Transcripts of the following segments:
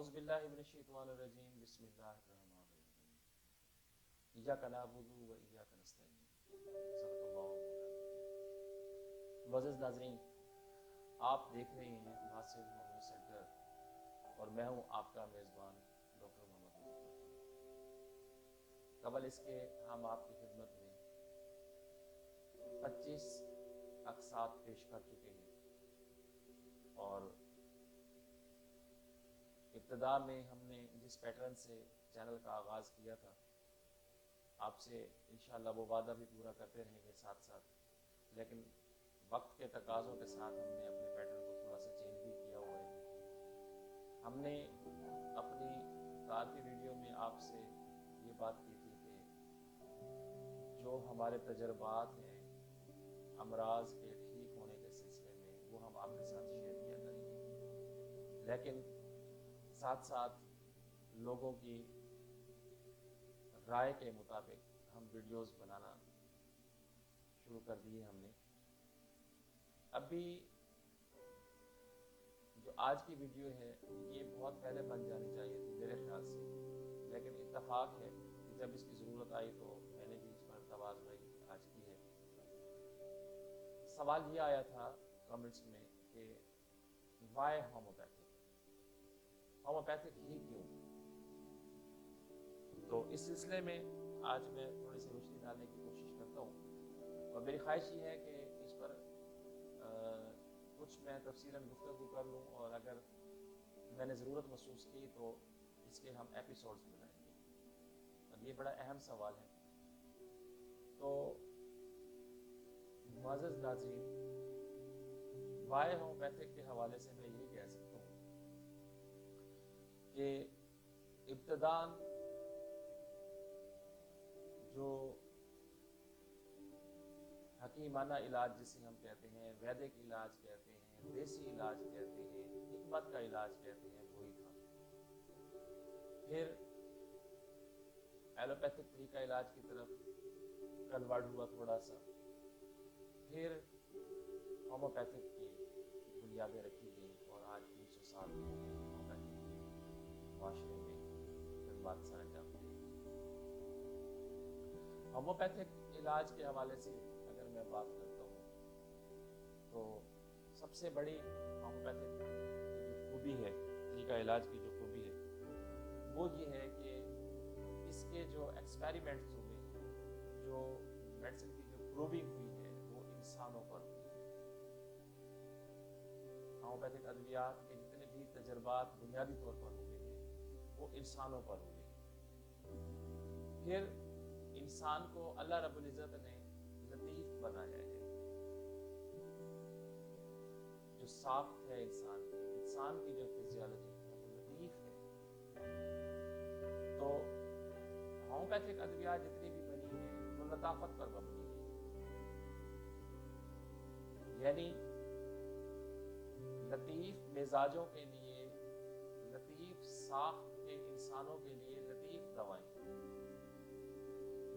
اعوذ باللہ من الشیطان الرجیم بسم اللہ الرحمن الرحیم ایاک نعبد و ایاک نستعین صدق اللہ مولانا۔ معزز ناظرین، آپ دیکھ رہے ہیں ناصر محمود سینٹر اور میں ہوں آپ کا میزبان ڈاکٹر محمد مظفر۔ قبل اس کے ہم آپ کی خدمت میں 25 اقساط پیش کر چکے ہیں اور ابتدا میں ہم نے جس پیٹرن سے چینل کا آغاز کیا تھا، آپ سے انشاءاللہ وہ وعدہ بھی پورا کرتے رہیں گے ساتھ ساتھ، لیکن وقت کے تقاضوں کے ساتھ ہم نے اپنے پیٹرن کو تھوڑا سا چینج بھی کیا ہوا ہے۔ ہم نے اپنی ابتدا کی ویڈیو میں آپ سے یہ بات کی تھی کہ جو ہمارے تجربات ہیں امراض کے ٹھیک ہونے کے سلسلے میں وہ ہم آپ کے ساتھ شیئر کیا کریں گے، لیکن ساتھ ساتھ لوگوں کی رائے کے مطابق ہم ویڈیوز بنانا شروع کر دیے ہم نے۔ ابھی جو آج کی ویڈیو ہے یہ بہت پہلے بن جانی چاہیے تھی میرے خیال سے، لیکن اتفاق ہے کہ جب اس کی ضرورت آئی تو میں نے بھی اس پر توازنائی آج کی ہے۔ سوال یہ آیا تھا کمنٹس میں کہ وائی ہومیوپیتھک ہی کیوں؟ تو اس سلسلے میں آج میں تھوڑی سی روشنی ڈالنے کی کوشش کرتا ہوں، اور میری خواہش یہ ہے کہ اس پر کچھ میں تفصیلاً گفتگو کر لوں، اور اگر میں نے ضرورت محسوس کی تو اس کے ہم ایپیسوڈز بنائیں گے۔ اب یہ بڑا اہم سوال ہے۔ تو معزز ناظرین، وائی ہومیوپیتھک کے حوالے سے میں یہی کہہ سکتا ہوں کہ ابتداً جو حکیمانہ علاج جسے ہم کہتے ہیں، ویدک علاج کہتے ہیں، دیسی علاج کہتے ہیں، حکمت کا علاج کہتے ہیں، وہی تھا۔ پھر ایلوپیتھک طریقہ علاج کی طرف کنورٹ ہوا تھوڑا سا، پھر ہومیوپیتھک کی بنیادیں رکھی گئیں، اور آج 300 سال ہو گئے ہومیوپیتھک معاشرے میں خدمات سر انجام دے رہی ہے۔ ہومیوپیتھک علاج کے حوالے سے اگر میں بات کرتا ہوں تو سب سے بڑی ہومیوپیتھک کی جو خوبی ہے، طریقہ علاج کی جو خوبی ہے وہ یہ ہے کہ اس کے جو ایکسپیریمنٹس ہوئے ہیں، جو میڈیسن کی جو پروونگ ہوئی ہے وہ انسانوں پر ہوئی ہے۔ ہومیوپیتھک ادویات کے جتنے بھی تجربات بنیادی طور پر ہوئے ہیں وہ انسانوں پر ہوئے ہیں۔ پھر انسان کو اللہ رب العزت نے لطیف بنایا ہے۔ جو ساخت ہے انسان کی جو فزیالوجی ہے وہ لطیف ہے۔ تو ہومیوپیتھک ادویات جتنی بھی بنی ہیں وہ لطافت پر مبنی ہے، یعنی لطیف مزاجوں کے لیے، لطیف ساخت کے انسانوں کے لیے لطیف دوائیں،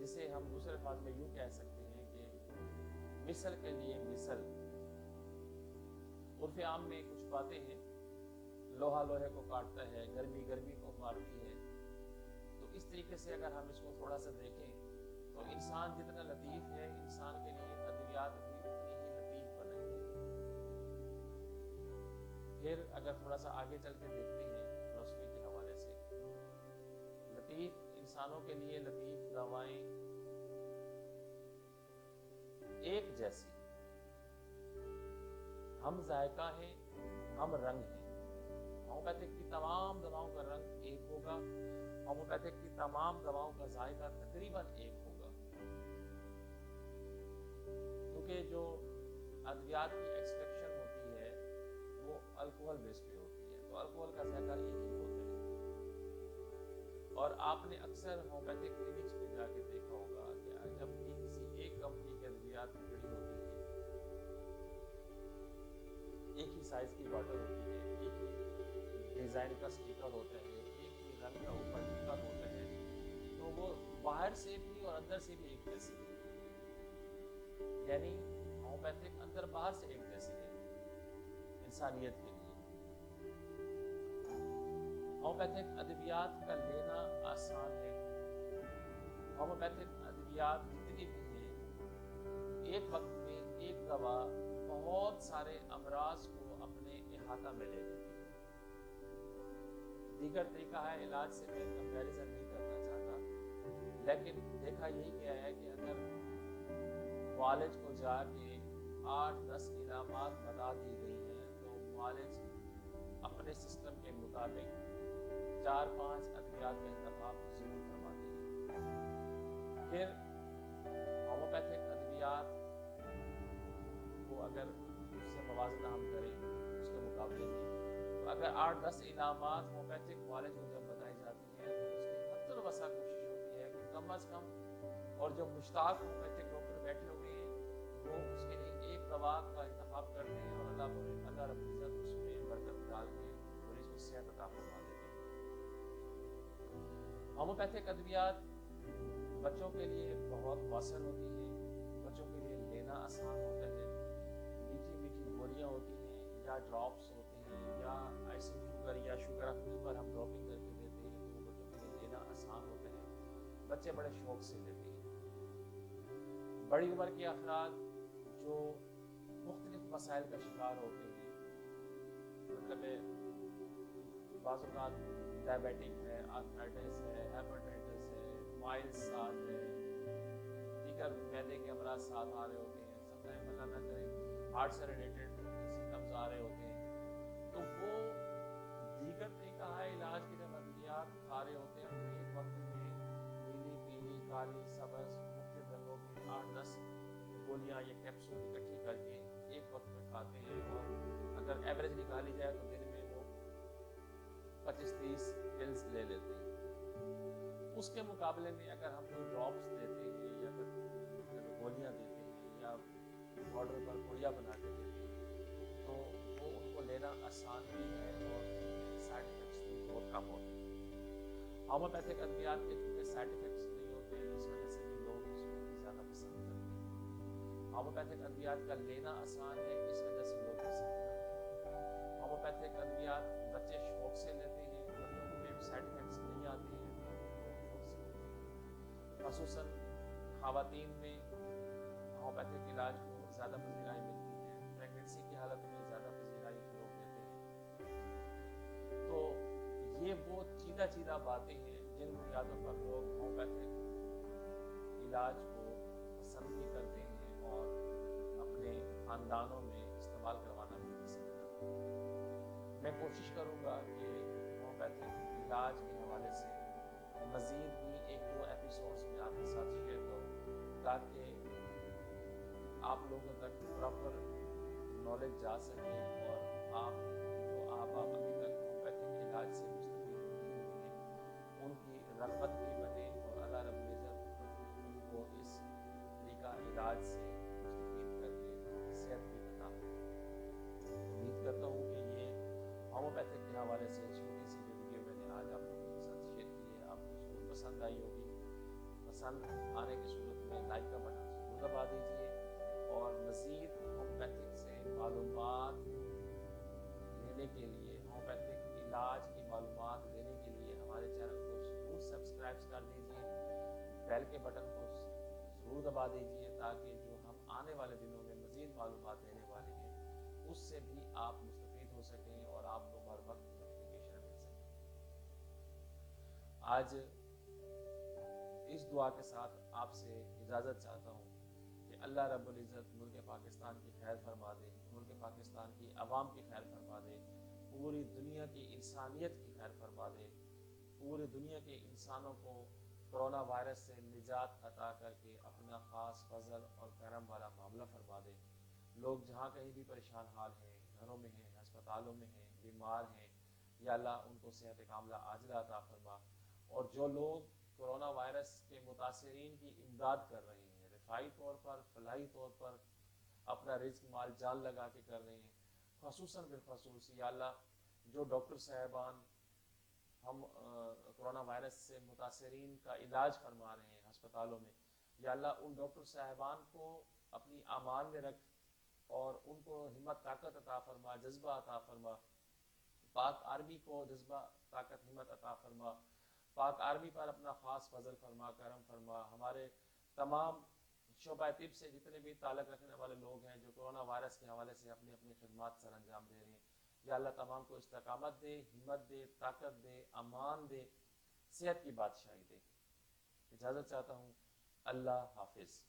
جسے ہم دوسرے الفاظ میں یوں کہہ سکتے ہیں کہ مثل کے لیے مثل۔ عرف عام میں کچھ باتیں ہیں، لوہا لوہے کو کاٹتا ہے، گرمی گرمی کو مارتی ہے، تو اس طریقے سے اگر ہم اس کو تھوڑا سا دیکھیں تو انسان جتنا لطیف ہے انسان کے لیے ادویات بھی اتنی ہی لطیف بنائی گئی۔ پھر اگر تھوڑا سا آگے چل کے دیکھتے ہیں فلسفی کے حوالے سے، لطیف انسانوں کے لیے لطیف دوائیں ایک جیسی، ہم ذائقہ ہیں، ہم رنگ ہیں۔ ہومیوپیتھک کی تمام دواؤں کا رنگ ایک ہوگا، ہومیوپیتھک کی تمام دواؤں کا ذائقہ تقریباً ایک ہوگا، کیونکہ جو ادویات کی ایکسٹریکشن ہوتی ہے وہ الکوہل بیس پہ ہوتی ہے، تو الکوہل کا ذائقہ ایک ہی ہوتا ہے۔ اور آپ نے اکثر ہومیوپیتھک کلینکس میں جا کے دیکھا ہوگا کہ جب بھی کسی ایک کمپنی کی ادویات کھڑی ہوتی ہے، ایک ہی سائز کی باٹل ہوتی ہے، ایک ہی ڈیزائن کا سٹیکر ہوتا ہے، ایک ہی رنگ کا اوپر ڈھکن ہوتا ہے، تو وہ باہر سے بھی اور اندر سے بھی ایک جیسی ہے، یعنی ہومیوپیتھک اندر باہر سے ایک جیسی ہے انسانیت کے لیے۔ ہومیوپیتھک ادویات کا لینا آسان ہے. ہومیوپیتھک ادویات جتنی بھی ہیں ایک وقت میں ایک دوا بہت سارے امراض کو اپنے احاطہ میں لے لیتی ہے. دیگر طریقہ ہے علاج سے میں کمپیریزن نہیں کرنا چاہتا، لیکن دیکھا یہی گیا ہے کہ اگر معالج کو جا کے 8-10 علامات بتا دی گئی ہیں تو معالج اپنے سسٹم کے مطابق 4-5 ادویات کا انتخاب ضرور فرماتے ہیں. پھر ہومیوپیتھک ادویات کو اگر اس سے موازنہ ہم کریں اس کے مقابلے میں، تو اگر 8-10 علامات ہومیوپیتھک معالج کو جب بتائی جاتی ہیں تو اس کی حد الوسع کوشش ہوتی ہے کہ کم از کم، اور جو مشتاق ہومیوپیتھک ڈاکٹر بیٹھے ہوئے ہیں وہ اس کے لیے ایک دوا کا انتخاب کرتے ہیں اور اللہ رب العزت اس میں برکت ڈال کے مریض کو صحت عطا فرما دیتے ہیں. ہومیوپیتھک ادویات بچوں کے لیے بہت مؤثر ہوتی ہیں، بچوں کے لیے لینا آسان ہوتا ہے. میٹھی میٹھی گولیاں ہوتی ہیں یا ڈراپس ہوتے ہیں یا آئسنگ شوگر یا شوگر افنی پر ہم ڈراپنگ کر کے دیتے ہیں، تو وہ بچوں کے لیے لینا آسان ہوتا ہے، بچے بڑے شوق سے لیتے ہیں. بڑی عمر کے افراد جو مختلف مسائل کا شکار ہوتے ہیں، مطلب بعض اوقات ڈائبیٹک ہے، آرتھرائٹس ہے، ہیپاٹائٹس ہے، مائلز ساتھ ہے، دیگر معدے کے امراض ساتھ آ رہے ہوتے ہیں، سم ٹائم اللہ نہ کرے ہارٹ سے ریلیٹڈ سمٹمز آ رہے ہوتے ہیں، تو وہ دیگر طریقہ ہے علاج کے جب ادویات کھا رہے ہوتے ہیں تو ایک وقت میں نیلی، پیلی، کالی، سبز مختلف رنگوں کی 8-10 گولیاں یا کیپسول اکٹھی کر کے ایک وقت میں کھاتے ہیں، اور اگر ایوریج نکالی جائے تو دن میں وہ 25-30 پلز لے لیتے ہیں. اس کے مقابلے میں اگر ہم کوئی ڈراپس دیتے ہیں یا گولیاں دیتے ہیں یا پاؤڈر پر گولیاں بنا کے دیتے ہیں تو وہ ان کو لینا آسان بھی ہے اور سائڈ افیکٹس بھی بہت کم ہوتے ہیں. ہومیوپیتھک ادویات کے چونکہ سائڈ افیکٹس نہیں ہوتے اس وجہ سے بھی لوگ اس کو زیادہ پسند کرتے ہیں. ہومیوپیتھک ادویات کا لینا آسان ہے اس وجہ سے لوگ پسند کرتے ہیں. ہومیوپیتھک ادویات بچے شوق سے لیتے ہیں، بچوں میں سائڈ افیکٹس نہیں آتے ہیں تو لوگ شوق سے لیتے ہیں. خصوصاً خواتین میں ہومیوپیتھک علاج کو زیادہ پذیرائی ملتی ہے، پریگننسی کی حالت میں زیادہ پذیرائی لوگ دیتے ہیں. تو یہ وہ چیدہ باتیں ہیں جن بنیادوں پر لوگ ہومیوپیتھک علاج کو پسند بھی کرتے ہیں اور اپنے خاندانوں میں استعمال کروانا بھی پسند کرتے ہیں. میں کوشش کروں گا کہ ہومیوپیتھک علاج کے حوالے سے مزید بھی 1-2 ایپیسوڈز میں آپ کے ساتھ شیئر کروں تاکہ آپ لوگوں تک پراپر نالج جا سکے اور آپ ابھی تک ہومیوپیتھک علاج سے مستفید نہیں ہوئے ہیں ان کی رغبت بھی بنے اور اللہ رب العزت ان کو اس طریقہ علاج سے مستفید کر کے صحت بھی عطا فرمائے. امید کرتا ہوں کہ یہ ہومیوپیتھک کے حوالے سے چھوٹی سی جو ویڈیو میں نے آج آپ لوگوں کے ساتھ شیئر کی ہے آپ کو ضرور پسند آئی ہوگی. پسند آنے کی صورت میں لائک کا بٹن ضرور دبا دیجیے اور مزید ہومیوپیتھک سے معلومات لینے کے لیے، ہومیوپیتھک علاج کی معلومات لینے کے لیے ہمارے چینل کو ضرور سبسکرائب کر دیجیے، بیل کے بٹن کو ضرور دبا دیجیے تاکہ جو ہم آنے والے دنوں میں مزید معلومات دینے والے ہیں اس سے بھی آپ مستفید ہو سکیں اور آپ کو ہر وقت نوٹیفیکیشن مل سکے. آج اس دعا کے ساتھ آپ سے اجازت چاہتا ہوں کہ اللہ رب العزت ملک پاکستان کی خیر فرما دے، ملک پاکستان کی عوام کی خیر فرما دے، پوری دنیا کی انسانیت کی خیر فرما دے، پوری دنیا کے انسانوں کو کرونا وائرس سے نجات عطا کر کے اپنا خاص فضل اور کرم والا معاملہ فرما دے. لوگ جہاں کہیں بھی پریشان حال ہیں، گھروں میں ہیں، ہسپتالوں میں ہیں، بیمار ہیں، یا اللہ ان کو صحت کاملہ عاجلہ عطا فرما. اور جو لوگ کرونا وائرس کے متاثرین کی امداد کر رہے ہیں، رفاعی طور پر، فلاحی طور پر اپنا رزق مال جان لگا کے کر رہے ہیں، خصوصاً بالخصوص یا اللہ جو ڈاکٹر صاحبان ہم کرونا وائرس سے متاثرین کا علاج فرما رہے ہیں ہسپتالوں میں، یا اللہ ان ڈاکٹر صاحبان کو اپنی امان میں رکھ اور ان کو ہمت طاقت عطا فرما، جذبہ عطا فرما پاک آرمی کو جذبہ طاقت ہمت عطا فرما، پاک آرمی پر اپنا خاص فضل فرما، کرم فرما، ہمارے تمام شعبہ طب سے جتنے بھی تعلق رکھنے والے لوگ ہیں جو کورونا وائرس کے حوالے سے اپنی اپنی خدمات سر انجام دے رہے ہیں، یا اللہ تمام کو استقامت دے، ہمت دے، طاقت دے، امان دے، صحت کی بادشاہی دے۔ اجازت چاہتا ہوں، اللہ حافظ۔